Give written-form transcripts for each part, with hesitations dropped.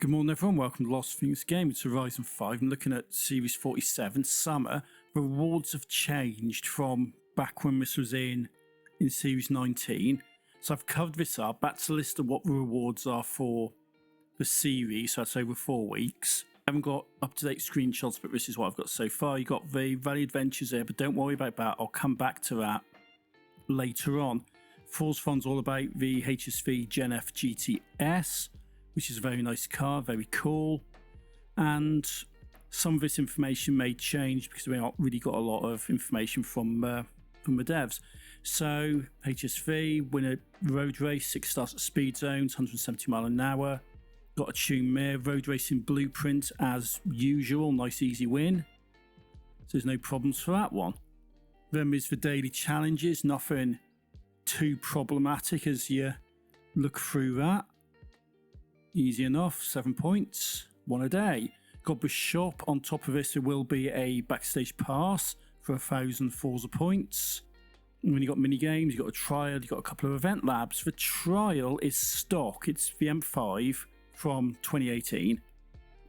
Good morning everyone, welcome to Lost Things Game. It's Horizon 5. I'm looking at Series 47, Summer. Rewards have changed from back when this was in Series 19. So I've covered this up. That's a list of what the rewards are for the series, so that's over 4 weeks. I haven't got up-to-date screenshots, but this is what I've got so far. You've got the Valley Adventures there, but don't worry about that. I'll come back to that later on. Forzathon's all about the HSV Gen F GTS, which is a very nice car, very cool. And some of this information may change because we haven't really got a lot of information from the devs. So HSV, win a road race, 6 stars at speed zones, 170 mile an hour. Got a tune mirror, road racing blueprint as usual, nice easy win. So there's no problems for that one. Then there's the daily challenges, nothing too problematic as you look through that. Easy enough, 7 points, 1 a day. Got the shop. On top of this, there will be a backstage pass for 1,000 Forza points. And when you got mini games, you got a trial, you got a couple of event labs. The trial is stock. It's the M5 from 2018,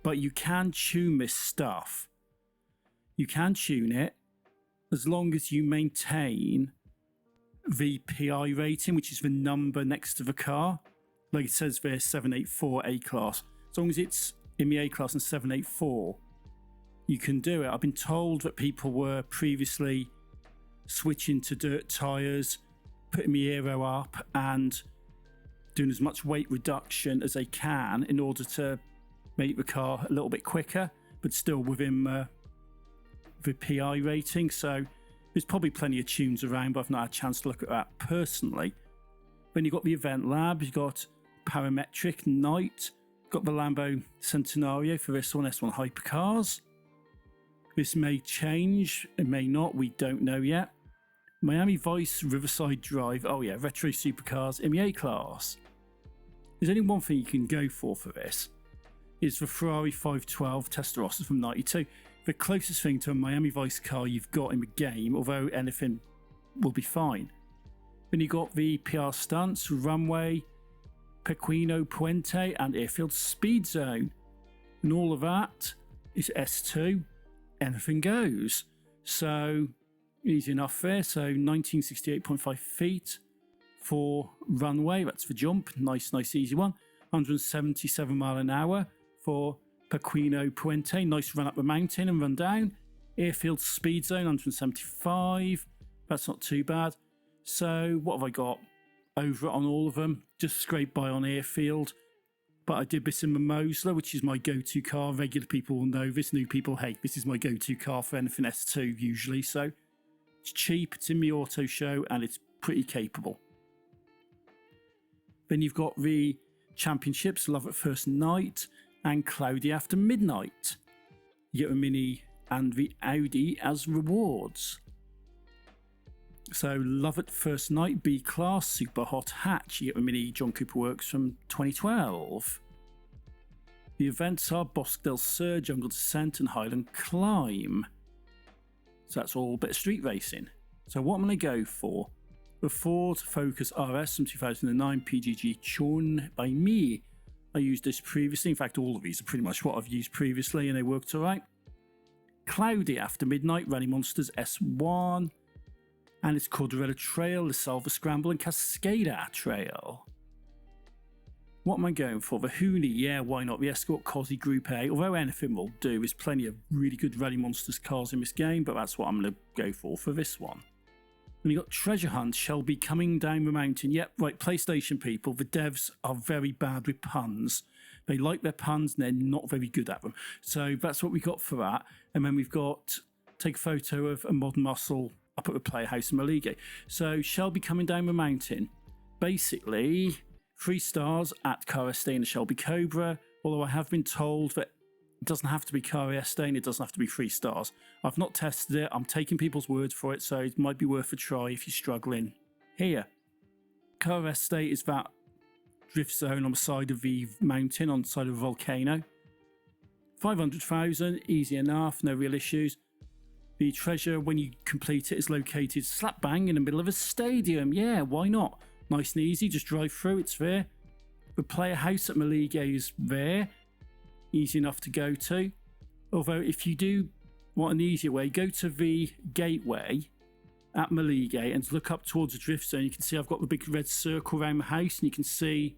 but you can tune this stuff. You can tune it as long as you maintain the PI rating, which is the number next to the car. Like it says there, 784 A class. As long as it's in the A class and 784, you can do it. I've been told that people were previously switching to dirt tyres, putting the aero up and doing as much weight reduction as they can in order to make the car a little bit quicker, but still within the PI rating. So there's probably plenty of tunes around, but I've not had a chance to look at that personally. Then you've got the event lab, you've got parametric night, got the Lambo Centenario for this one, S1 hypercars. This may change, it may not, we don't know yet. Miami Vice Riverside Drive, oh yeah, retro supercars in the A class. There's only one thing you can go for this. It's the Ferrari 512 Testarossa from 92. The closest thing to a Miami Vice car you've got in the game, although anything will be fine. Then you got the PR Stunts, Runway, Pequeno Puente and Airfield Speed Zone. And all of that is S2. Anything goes. So easy enough there. So 1968.5 feet for runway. That's for jump. Nice easy one. 177 mile an hour for Pequeno Puente. Nice run up the mountain and run down. Airfield Speed Zone 175. That's not too bad. So what have I got? Over it on all of them, just scraped by on airfield. But I did this in the Mosler, which is my go-to car. Regular people will know this, new people hate. This is my go-to car for anything S2 usually. So it's cheap, it's in the auto show, and it's pretty capable. Then you've got the championships, Love at First Night and Cloudy After Midnight. You get the Mini and the Audi as rewards. So Love at First Night, B Class, Super Hot Hatch. You get the Mini John Cooper Works from 2012. The events are Bosque del Sur, Jungle Descent and Highland Climb. So that's all a bit of street racing. So what I'm going to go for? The Ford Focus RS from 2009 PGG Chorn by me. I used this previously. In fact, all of these are pretty much what I've used previously and they worked alright. Cloudy After Midnight, Rally Monsters S1. And it's Corderella Trail, the Salva Scramble and Cascada Trail. What am I going for? The Hooney, yeah, why not? The Escort Cosy Group A, although anything will do. There's plenty of really good Rally Monsters cars in this game, but that's what I'm going to go for this one. And you got Treasure Hunt, Shelby Coming Down the Mountain. Yep, right, PlayStation people, the devs are very bad with puns. They like their puns and they're not very good at them. So that's what we got for that. And then we've got take a photo of a modern muscle up at the Playhouse in Maligay. So Shelby Coming Down the Mountain. Basically, 3 stars at Car Estate and the Shelby Cobra, although I have been told that it doesn't have to be Car Estate and it doesn't have to be 3 stars. I've not tested it, I'm taking people's word for it, so it might be worth a try if you're struggling. Here, Car Estate is that drift zone on the side of the mountain, on the side of a volcano. 500,000, easy enough, no real issues. The treasure, when you complete it, is located slap bang in the middle of a stadium. Yeah, why not? Nice and easy, just drive through, it's there. The player house at Maligay is there. easy enough to go to. Although if you do want an easier way, go to the gateway at Melee Gate and look up towards the drift zone. You can see I've got the big red circle around the house, and you can see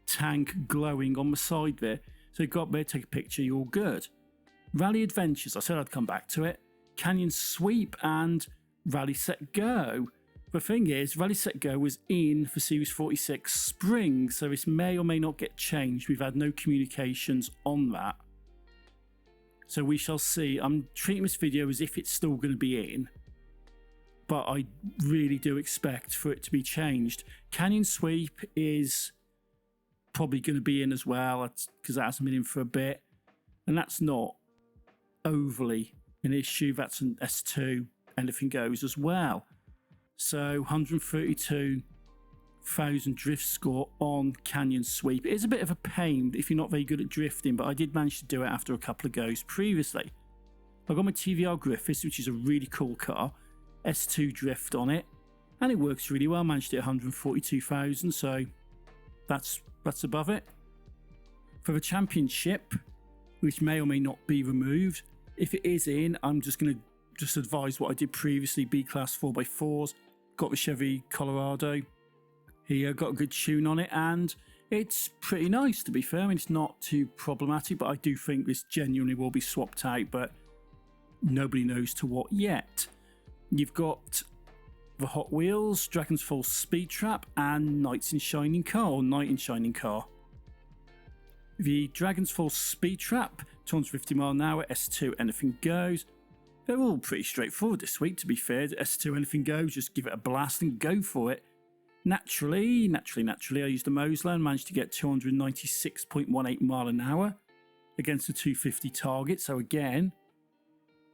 tank glowing on the side there. So go up there, take a picture, you're all good. Rally Adventures, I said I'd come back to it. Canyon Sweep and Rally Set Go. The thing is, Rally Set Go was in for Series 46 spring, so this may or may not get changed. We've had no communications on that. So we shall see. I'm treating this video as if it's still going to be in, but I really do expect for it to be changed. Canyon Sweep is probably going to be in as well, because that hasn't been in for a bit, and that's not overly an issue. That's an S2, anything goes as well. So 132,000 drift score on Canyon Sweep. It is a bit of a pain if you're not very good at drifting, but I did manage to do it after a couple of goes previously. I've got my TVR Griffiths, which is a really cool car, S2 drift on it, and it works really well. Managed to hit 142,000, so that's above it. For the championship, which may or may not be removed, if it is in, I'm just going to advise what I did previously. B-Class 4x4s, got the Chevy Colorado here, got a good tune on it, and it's pretty nice, to be fair. I mean, it's not too problematic, but I do think this genuinely will be swapped out, but nobody knows to what yet. You've got the Hot Wheels, Dragon's Fall Speed Trap, and Knights in Shining Car, or Knight in Shining Car. The Dragon's Fall Speed Trap, 250 mile an hour, S2 anything goes. They're all pretty straightforward this week, to be fair. S2 anything goes, just give it a blast and go for it. Naturally, I used a Mosler and managed to get 296.18 mile an hour against a 250 target, so again,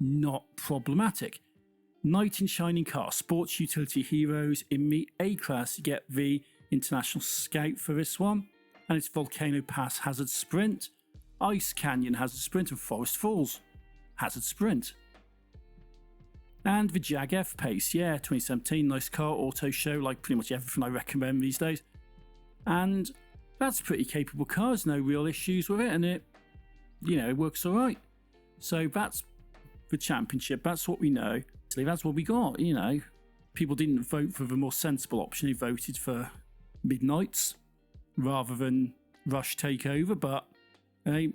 not problematic. Knight in Shining Car, Sports Utility Heroes. In the A-Class, you get the International Scout for this one, and it's Volcano Pass Hazard Sprint, Ice Canyon Hazard Sprint, and Forest Falls Hazard Sprint. And the Jag F-Pace, yeah, 2017, nice car, auto show, like pretty much everything I recommend these days. And that's a pretty capable car, there's no real issues with it, and it, it works alright. So that's the championship, that's what we know. So that's what we got, People didn't vote for the more sensible option, they voted for Midnights rather than Rush Takeover, but hey,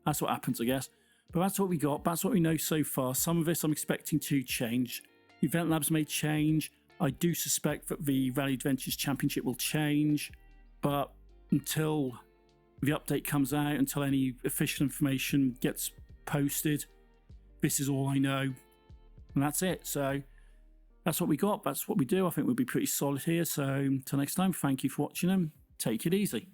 that's what happens, I guess. But that's what we got, that's what we know so far. Some of this I'm expecting to change. Event Labs may change. I do suspect that the Rally Adventures Championship will change, but until the update comes out, until any official information gets posted, this is all I know. And that's it. So that's what we got. That's what we do. I think we'll be pretty solid here. So until next time, thank you for watching and take it easy.